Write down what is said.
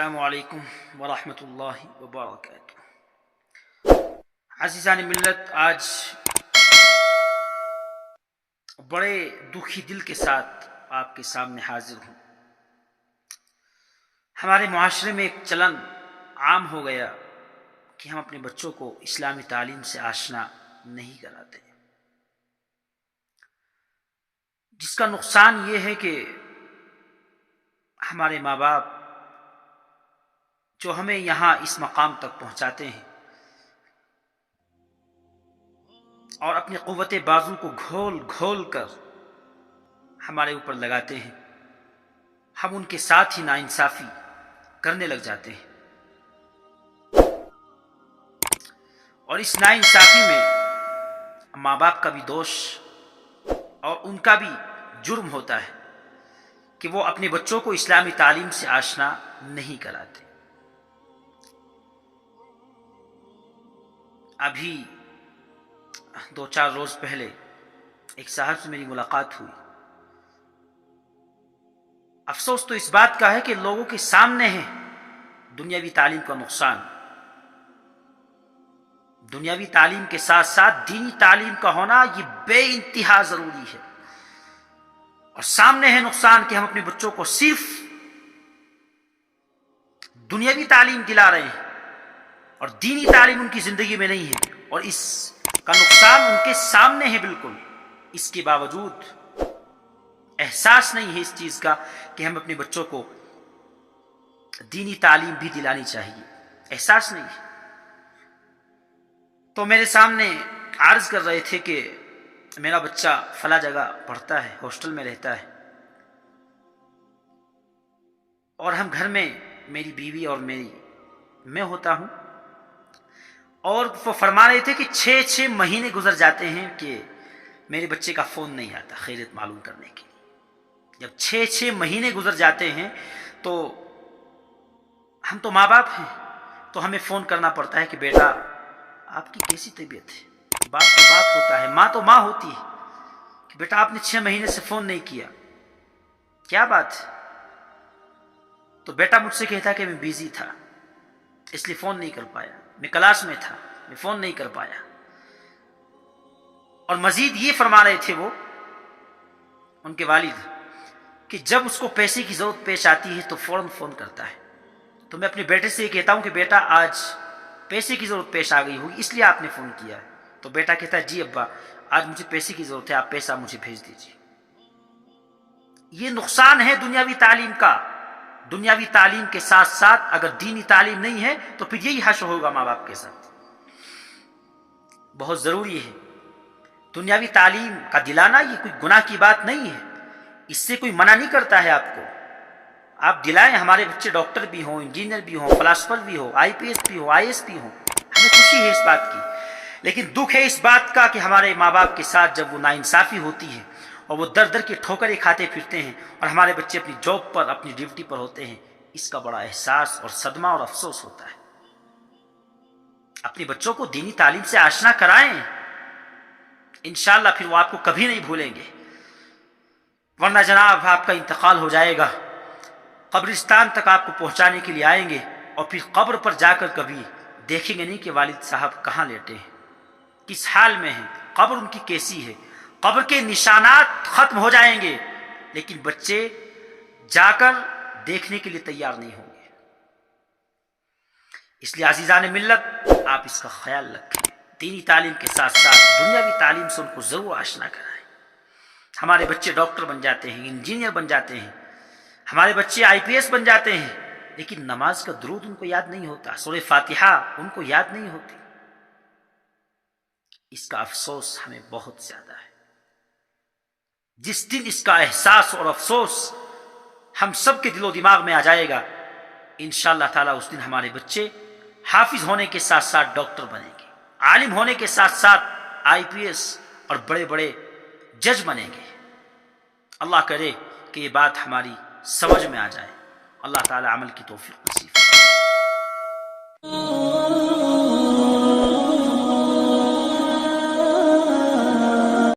السلام علیکم ورحمۃ اللہ وبرکاتہ۔ عزیزان ملت، آج بڑے دکھی دل کے ساتھ آپ کے سامنے حاضر ہوں۔ ہمارے معاشرے میں ایک چلن عام ہو گیا کہ ہم اپنے بچوں کو اسلامی تعلیم سے آشنا نہیں کراتے، جس کا نقصان یہ ہے کہ ہمارے ماں باپ جو ہمیں یہاں اس مقام تک پہنچاتے ہیں اور اپنی قوت بازو کو گھول گھول کر ہمارے اوپر لگاتے ہیں، ہم ان کے ساتھ ہی ناانصافی کرنے لگ جاتے ہیں، اور اس ناانصافی میں ماں باپ کا بھی دوش اور ان کا بھی جرم ہوتا ہے کہ وہ اپنے بچوں کو اسلامی تعلیم سے آشنا نہیں کراتے۔ ابھی 2-4 روز پہلے ایک صاحب سے میری ملاقات ہوئی۔ افسوس تو اس بات کا ہے کہ لوگوں کے سامنے ہے دنیاوی تعلیم کا نقصان۔ دنیاوی تعلیم کے ساتھ ساتھ دینی تعلیم کا ہونا یہ بے انتہا ضروری ہے، اور سامنے ہے نقصان کہ ہم اپنے بچوں کو صرف دنیاوی تعلیم دلا رہے ہیں اور دینی تعلیم ان کی زندگی میں نہیں ہے، اور اس کا نقصان ان کے سامنے ہے بالکل۔ اس کے باوجود احساس نہیں ہے اس چیز کا کہ ہم اپنے بچوں کو دینی تعلیم بھی دلانی چاہیے، احساس نہیں ہے۔ تو میرے سامنے عرض کر رہے تھے کہ میرا بچہ فلاں جگہ پڑھتا ہے، ہاسٹل میں رہتا ہے، اور ہم گھر میں میری بیوی اور میں ہوتا ہوں، اور وہ فرما رہے تھے کہ 6 مہینے گزر جاتے ہیں کہ میرے بچے کا فون نہیں آتا خیریت معلوم کرنے کے لیے۔ جب 6 مہینے گزر جاتے ہیں تو ہم تو ماں باپ ہیں، تو ہمیں فون کرنا پڑتا ہے کہ بیٹا آپ کی کیسی طبیعت ہے؟ باپ تو باپ ہوتا ہے، ماں تو ماں ہوتی ہے، کہ بیٹا آپ نے 6 مہینے سے فون نہیں کیا، کیا بات ہے؟ تو بیٹا مجھ سے کہتا کہ میں بیزی تھا اس لیے فون نہیں کر پایا، میں کلاس میں تھا، میں فون نہیں کر پایا۔ اور مزید یہ فرما رہے تھے وہ ان کے والد کہ جب اس کو پیسے کی ضرورت پیش آتی ہے تو فوراً فون کرتا ہے۔ تو میں اپنے بیٹے سے یہ کہتا ہوں کہ بیٹا آج پیسے کی ضرورت پیش آ گئی ہوگی اس لیے آپ نے فون کیا ہے۔ تو بیٹا کہتا ہے جی ابا آج مجھے پیسے کی ضرورت ہے، آپ پیسہ مجھے بھیج دیجیے۔ یہ نقصان ہے دنیاوی تعلیم کا۔ دنیاوی تعلیم کے ساتھ ساتھ اگر دینی تعلیم نہیں ہے تو پھر یہی حشر ہوگا ماں باپ کے ساتھ۔ بہت ضروری ہے دنیاوی تعلیم کا دلانا، یہ کوئی گناہ کی بات نہیں ہے، اس سے کوئی منع نہیں کرتا ہے آپ کو، آپ دلائیں۔ ہمارے بچے ڈاکٹر بھی ہوں، انجینئر بھی ہوں، فلاسفر بھی ہوں، IPS بھی ہوں، IAS بھی ہوں، ہمیں خوشی ہے اس بات کی، لیکن دکھ ہے اس بات کا کہ ہمارے ماں باپ کے ساتھ جب وہ ناانصافی ہوتی ہے اور وہ در در کے ٹھوکریں کھاتے پھرتے ہیں اور ہمارے بچے اپنی جاب پر اپنی ڈیوٹی پر ہوتے ہیں، اس کا بڑا احساس اور صدمہ اور افسوس ہوتا ہے۔ اپنے بچوں کو دینی تعلیم سے آشنا کرائیں، انشاءاللہ پھر وہ آپ کو کبھی نہیں بھولیں گے، ورنہ جناب آپ کا انتقال ہو جائے گا، قبرستان تک آپ کو پہنچانے کے لیے آئیں گے، اور پھر قبر پر جا کر کبھی دیکھیں گے نہیں کہ والد صاحب کہاں لیٹے ہیں، کس حال میں ہیں، قبر ان کی کیسی ہے۔ قبر کے نشانات ختم ہو جائیں گے لیکن بچے جا کر دیکھنے کے لیے تیار نہیں ہوں گے۔ اس لیے عزیزان ملت آپ اس کا خیال رکھیں، دینی تعلیم کے ساتھ ساتھ دنیاوی تعلیم سے ان کو ضرور آشنا کرائیں۔ ہمارے بچے ڈاکٹر بن جاتے ہیں، انجینئر بن جاتے ہیں، ہمارے بچے IPS بن جاتے ہیں، لیکن نماز کا درود ان کو یاد نہیں ہوتا، سورہ فاتحہ ان کو یاد نہیں ہوتی۔ اس کا افسوس ہمیں بہت زیادہ ہے۔ جس دن اس کا احساس اور افسوس ہم سب کے دل و دماغ میں آ جائے گا، انشاءاللہ تعالیٰ اس دن ہمارے بچے حافظ ہونے کے ساتھ ساتھ ڈاکٹر بنیں گے، عالم ہونے کے ساتھ ساتھ IPS اور بڑے بڑے جج بنیں گے۔ اللہ کرے کہ یہ بات ہماری سمجھ میں آ جائے۔ اللہ تعالیٰ عمل کی توفیق نصیب فرمائے۔